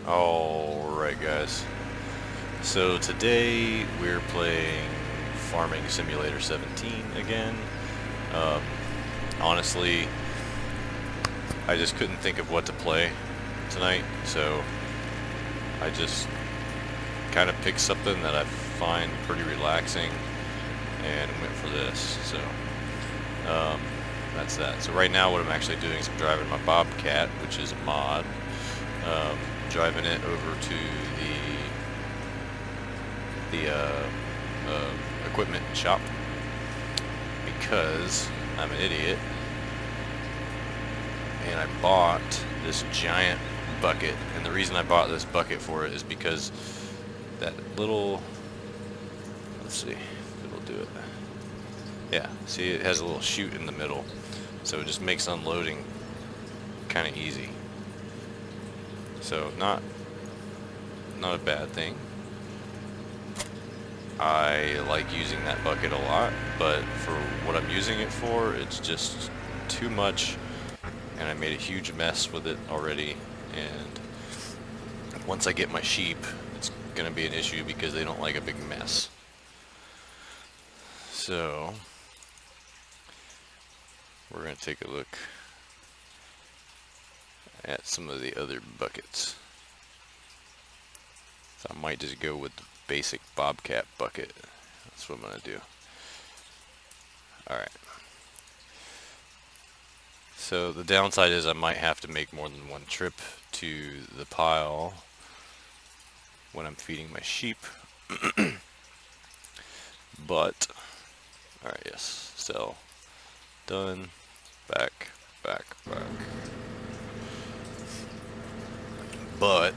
Alright guys, so today we're playing Farming Simulator 17 again. Um, Honestly, I just couldn't think of what to play tonight, so I just kind of picked something that I find pretty relaxing and went for this. So that's that. So right now what I'm actually doing is I'm driving my Bobcat, which is a mod. Driving it over to the equipment shop because I'm an idiot and I bought this giant bucket. And the reason I bought this bucket for it is because that little, let's see if it'll do it. Yeah, see, it has a little chute in the middle, so it just makes unloading kind of easy. So not a bad thing. I like using that bucket a lot, but for what I'm using it for, it's just too much, and I made a huge mess with it already. And once I get my sheep, it's gonna be an issue because they don't like a big mess. So we're gonna take a look at some of the other buckets. So I might just go with the basic Bobcat bucket. That's what I'm gonna do. Alright. So the downside is I might have to make more than one trip to the pile when I'm feeding my sheep. But, alright, yes. So, done. Back. But,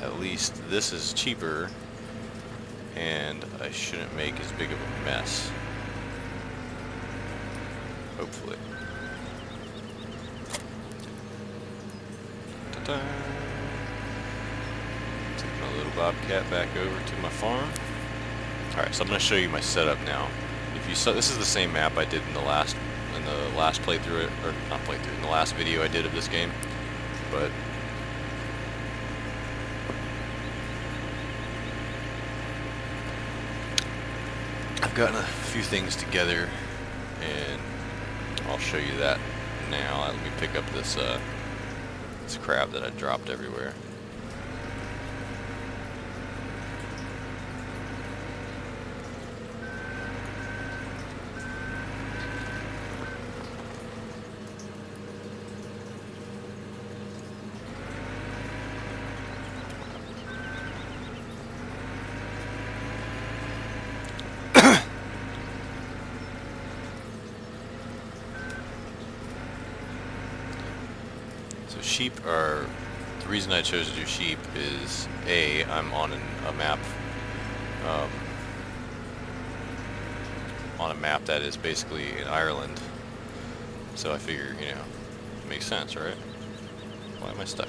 at least this is cheaper, and I shouldn't make as big of a mess. Hopefully. Ta-da! Taking my little Bobcat back over to my farm. Alright, so I'm going to show you my setup now. If you saw, this is the same map I did in the last playthrough, or not playthrough, in the last video I did of this game. But I've gotten a few things together, and I'll show you that now. Let me pick up this this crab that I dropped everywhere. So sheep are, the reason I chose to do sheep is A, I'm on a map, that is basically in Ireland, so I figure, you know, it makes sense, right? Why am I stuck?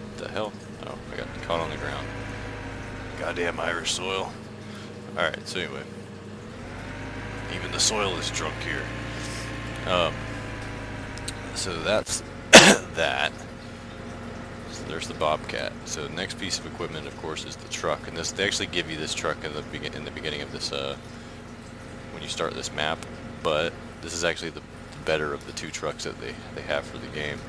What the hell? Oh, I got caught on the ground. Goddamn Irish soil. Alright, so anyway, even the soil is drunk here. So that's that. So there's the Bobcat. So the next piece of equipment, of course, is the truck. And this, they actually give you this truck in the beginning of this, when you start this map. But this is actually the better of the two trucks that they have for the game.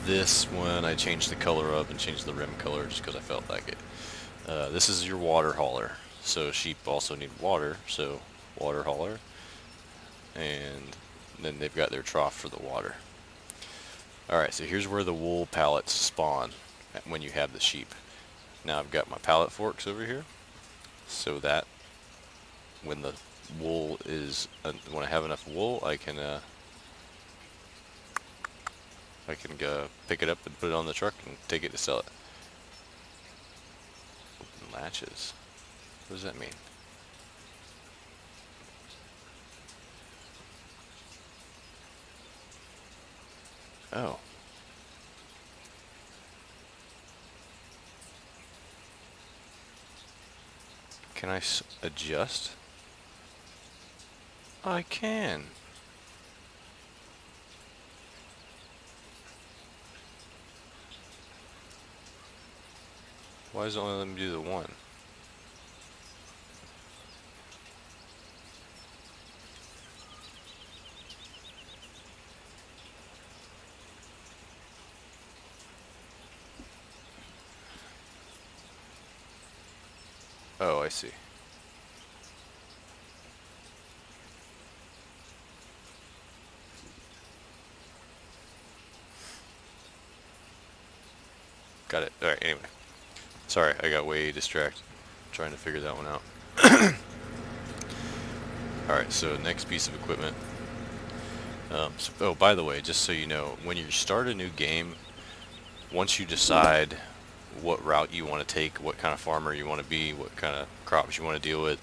This one I changed the color of and changed the rim color just because I felt like it. This is your water hauler. So sheep also need water, so water hauler. And then they've got their trough for the water. Alright, so here's where the wool pallets spawn when you have the sheep. Now I've got my pallet forks over here, so that when the wool is, when I have enough wool, I can go pick it up and put it on the truck and take it to sell it. Open latches. What does that mean? Oh. Can I adjust? I can. Why does it only let me do the one? Oh, I see. Got it. Alright, anyway. Sorry, I got way distracted trying to figure that one out. Alright, so next piece of equipment. Oh, by the way, just so you know, when you start a new game, once you decide what route you want to take, what kind of farmer you want to be, what kind of crops you want to deal with,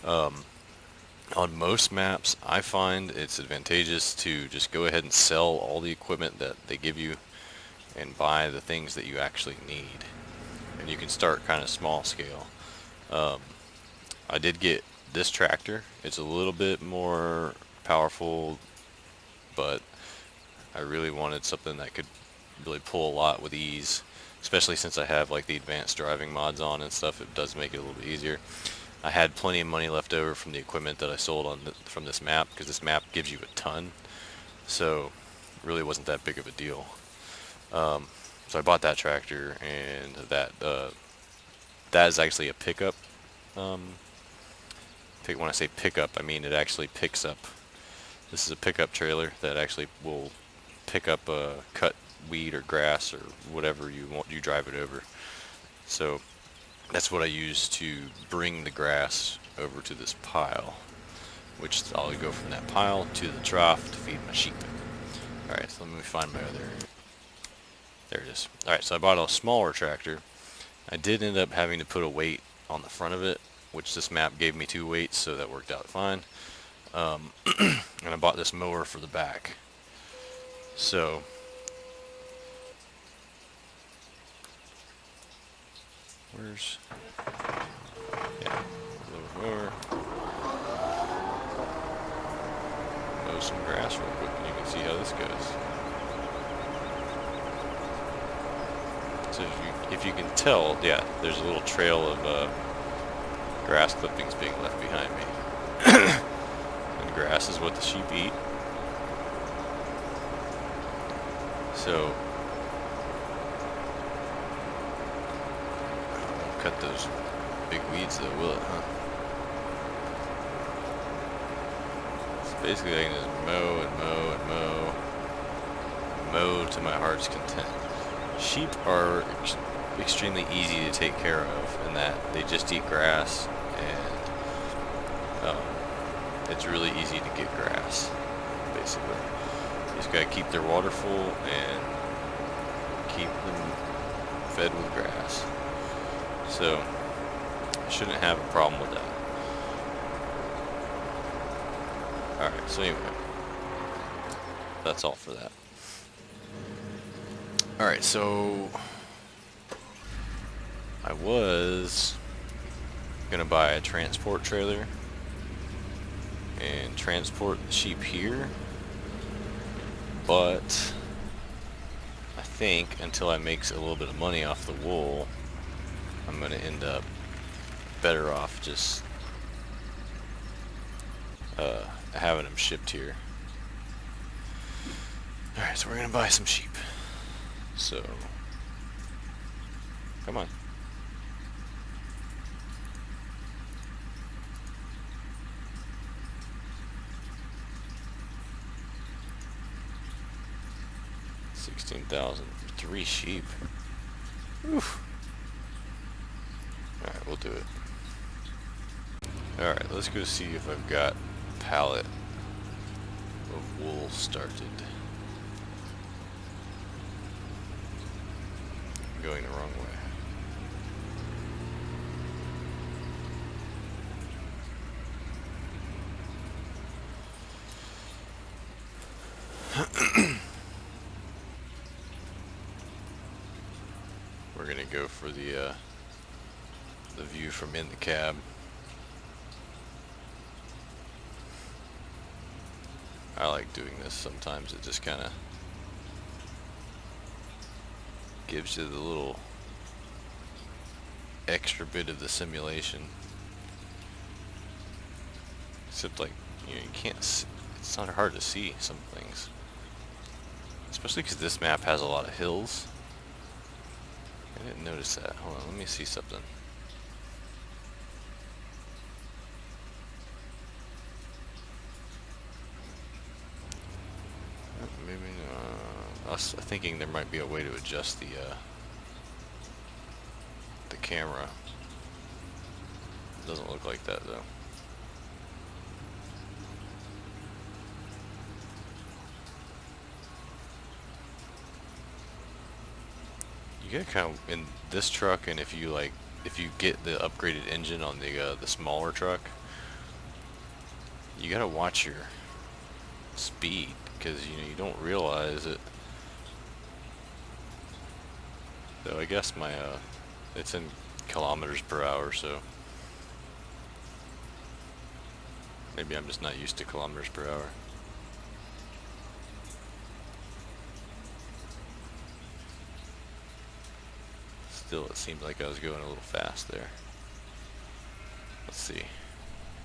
on most maps, I find it's advantageous to just go ahead and sell all the equipment that they give you and buy the things that you actually need. And you can start kind of small scale. I did get this tractor. It's a little bit more powerful, but I really wanted something that could really pull a lot with ease, especially since I have like the advanced driving mods on and stuff. It does make it a little bit easier. I had plenty of money left over from the equipment that I sold on from this map, because this map gives you a ton, so it really wasn't that big of a deal. So I bought that tractor, and that is actually a pickup. When I say pickup, I mean it actually picks up. This is a pickup trailer that actually will pick up cut weed or grass or whatever you want. You drive it over. So that's what I use to bring the grass over to this pile, which I'll go from that pile to the trough to feed my sheep. Alright, so let me find my other... There it is. Alright, so I bought a smaller tractor. I did end up having to put a weight on the front of it, which this map gave me 2 weights, so that worked out fine. And I bought this mower for the back. So where's... Yeah, little mower. Mow some grass real quick and you can see how this goes. So if you can tell, yeah, there's a little trail of grass clippings being left behind me. And grass is what the sheep eat. So cut those big weeds though, will it, huh? So basically I can just mow and mow and mow. Mow to my heart's content. Sheep are extremely easy to take care of in that they just eat grass, and it's really easy to get grass, basically. You just gotta keep their water full and keep them fed with grass. So, I shouldn't have a problem with that. Alright, so anyway, that's all for that. Alright, so I was gonna buy a transport trailer and transport the sheep here, but I think until I make a little bit of money off the wool, I'm gonna end up better off just having them shipped here. Alright, so we're gonna buy some sheep. So, come on. $16,000 for 3 sheep. Oof. Alright, we'll do it. Alright, let's go see if I've got a pallet of wool started. I'm going the wrong way. We're gonna go for the view from in the cab. I like doing this sometimes. It just kind of gives you the little extra bit of the simulation. Except, like, you know, you can't see, it's not hard to see some things. Especially because this map has a lot of hills. I didn't notice that. Hold on, let me see something. Maybe I was thinking there might be a way to adjust the camera. It doesn't look like that though. You get kind of in this truck, and if you get the upgraded engine on the smaller truck, you gotta watch your speed because you know you don't realize it. So I guess my it's in kilometers per hour, so maybe I'm just not used to kilometers per hour. Still, it seemed like I was going a little fast there. Let's see.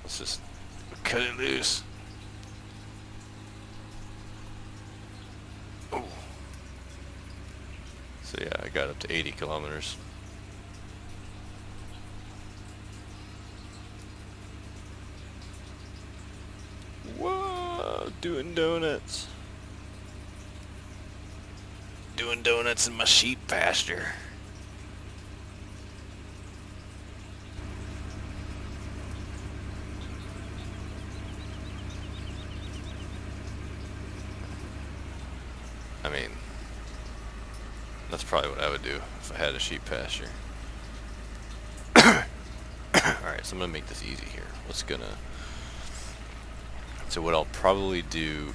Let's just cut it loose. Oh. So yeah, I got up to 80 kilometers. Whoa, doing donuts. Doing donuts in my sheep pasture. I mean, that's probably what I would do if I had a sheep pasture. Alright, so I'm gonna make this easy here. So what I'll probably do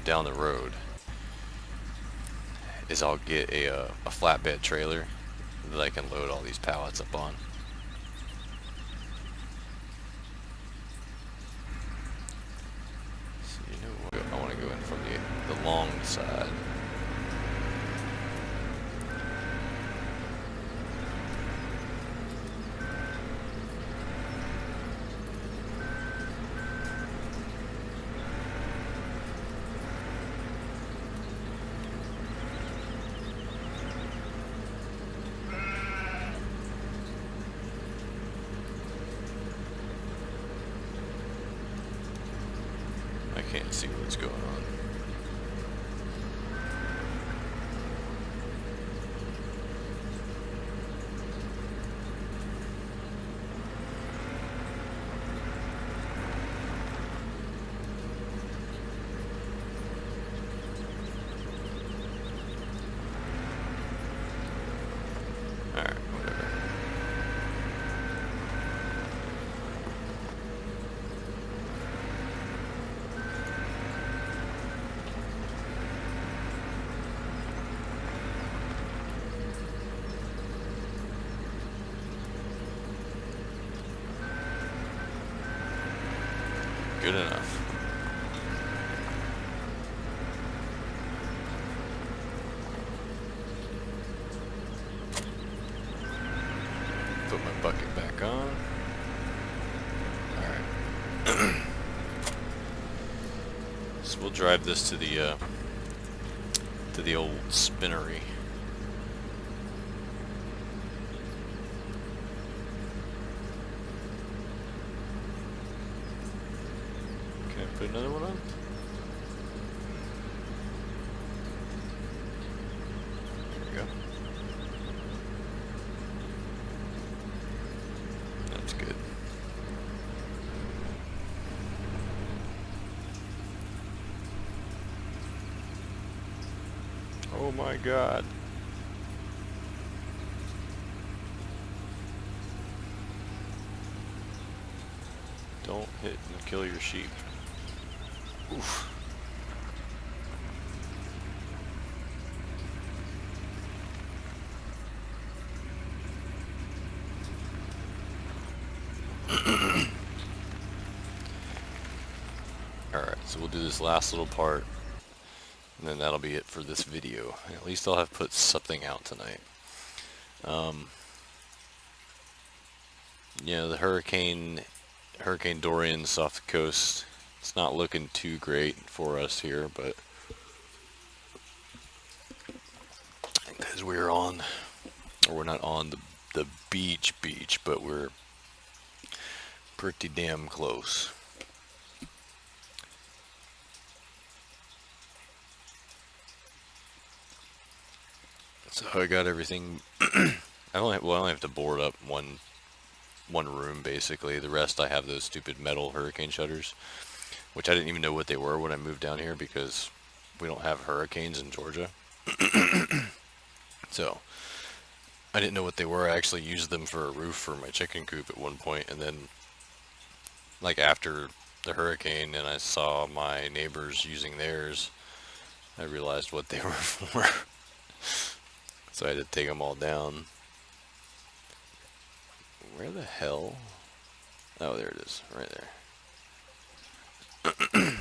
down the road is I'll get a flatbed trailer that I can load all these pallets up on. So you know what? I want to go in from the long side. I can't see what's going on. Alright, whatever. Good enough. Put my bucket back on. Alright. So we'll drive this to the old spinnery. Can I put another one on? There we go. That's good. Oh my God. Don't hit and kill your sheep. Oof. Alright, so we'll do this last little part And then that'll be it for this video. At least I'll have put something out tonight. You know, the Hurricane Dorian's off the coast. It's not looking too great for us here, but because we're on, or we're not on the beach, but we're pretty damn close. So I got everything. I only have to board up one room basically. The rest I have those stupid metal hurricane shutters, which I didn't even know what they were when I moved down here because we don't have hurricanes in Georgia. So I didn't know what they were. I actually used them for a roof for my chicken coop at one point, and then like after the hurricane and I saw my neighbors using theirs, I realized what they were for. So I had to take them all down. Where the hell? Oh, there it is, right there.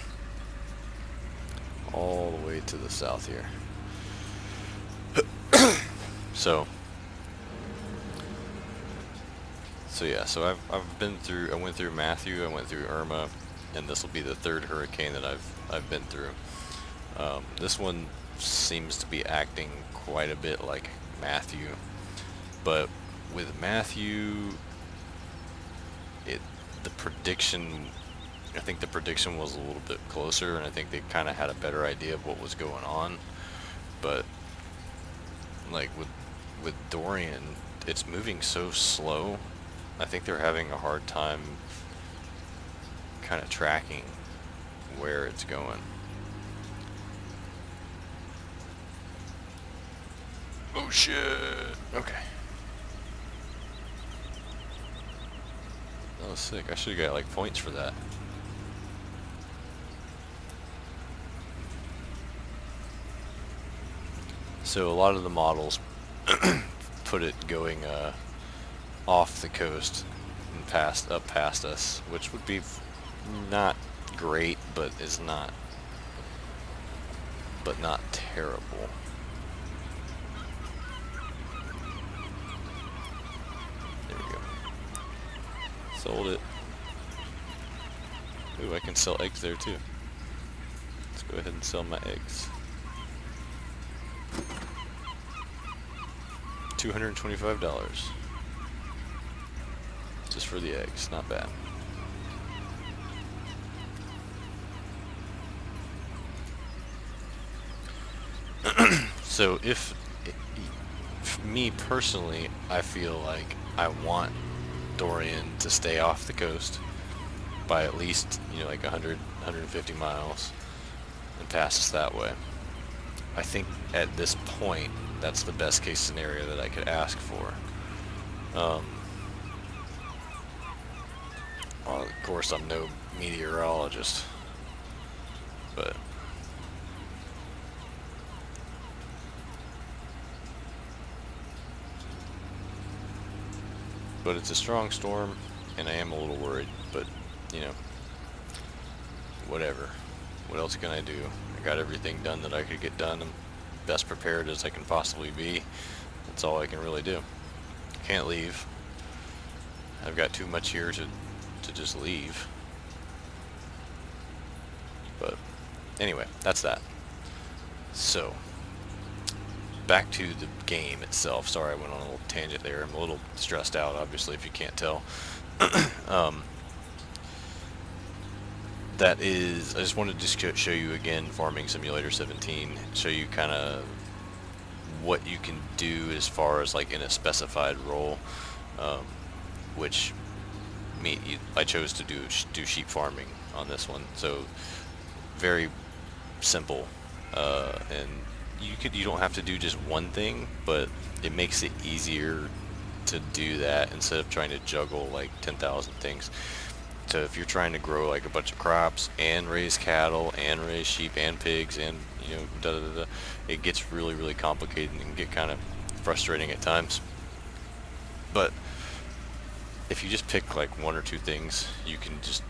All the way to the south here. So yeah, so I've been through. I went through Matthew, I went through Irma, and this will be the third hurricane that I've been through. This one seems to be acting quite a bit like Matthew, but with Matthew, the prediction. I think the prediction was a little bit closer, and I think they kind of had a better idea of what was going on. But like with Dorian, it's moving so slow. I think they're having a hard time kind of tracking where it's going. Oh shit! Okay. That was sick. I should have got like points for that. So a lot of the models put it going off the coast and up past us, which would be not great, but not terrible. There we go. Sold it. Ooh, I can sell eggs there too. Let's go ahead and sell my eggs. $225 just for the eggs. Not bad. So if me personally, I feel like I want Dorian to stay off the coast by at least, you know, like 100, 150 miles and pass us that way. I think at this point, that's the best case scenario that I could ask for. Well, of course, I'm no meteorologist, but it's a strong storm, and I am a little worried, but, you know, whatever. What else can I do? I got everything done that I could get done. I'm best prepared as I can possibly be. That's all I can really do. Can't leave. I've got too much here to just leave. But anyway, that's that. So back to the game itself. Sorry, I went on a little tangent there. I'm a little stressed out, obviously, if you can't tell. That is, I just wanted to just show you again Farming Simulator 17, show you kind of what you can do as far as like in a specified role, which I chose to do sheep farming on this one. So very simple, and you don't have to do just one thing, but it makes it easier to do that instead of trying to juggle like 10,000 things. So if you're trying to grow like a bunch of crops and raise cattle and raise sheep and pigs and, you know, it gets really, really complicated and can get kind of frustrating at times. But if you just pick like one or two things, you can just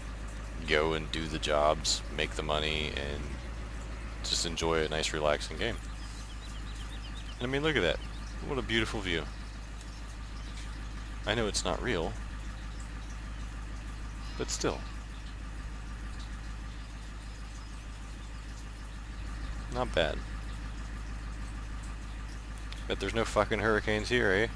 go and do the jobs, make the money, and just enjoy a nice relaxing game. And I mean, look at that. What a beautiful view. I know it's not real, but still. Not bad. Bet there's no fucking hurricanes here, eh?